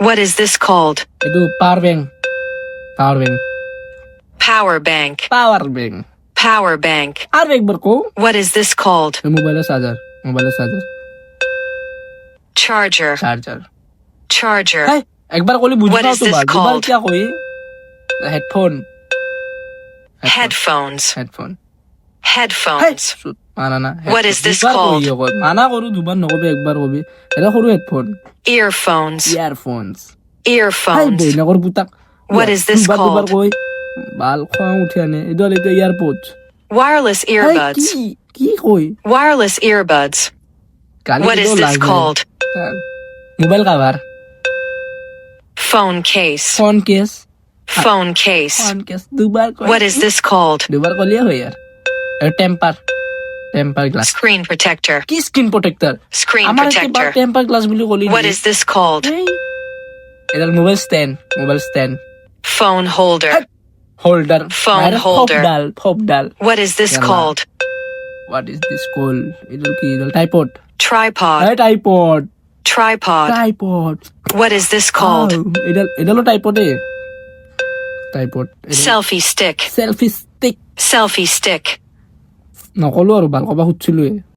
What is this called? এইটো power bank Power bank. Power bank Power bank. আর একবার কো What is this called? মোবাইলের charger Charger. Charger Charger. হ্যাঁ একবার কলি বুঝি What পাও is তো this বাদ দুবার called? কিয়া কই হেডফোন Headphones. Headphone Headphones. মানা না What is this দুবার called? কই কই মানা করু দুবার নকবি একবার কবি এটা সৰু হেডফোন Earphones. ইয়ারফোনস হাই Earphones. বই নগর বুতাক What is this দুবার called? কই বাল খোয়া উঠে আনে এটা এটা ইয়ারপোডস Wireless হাই earbuds. কি কই Wireless earbuds. গালি What is দিতেও this লাজ নাই। called? Mobile cover Phone case. Phone case Phone case. Phone case দুবার কই What is this called? দুবার কলিয়া হই আর টেম্পার গ্লাস Screen protector. কি স্ক্রিন প্রোটেক্টর Screen আমার একটা protector. টেম্পার গ্লাস বলি কলি What is this called? এটা mobile stand Phone holder. Holder Phone holder. ফপ ডাল What is this Yalla. called? What is this call এটা কি typed Tripod. Typed Tripod. What is this called? এটা হলো টাইপডে typed Selfie stick. Selfie stick Selfie stick. নকলো আৰু ভাল কবা খুজিছিলোৱে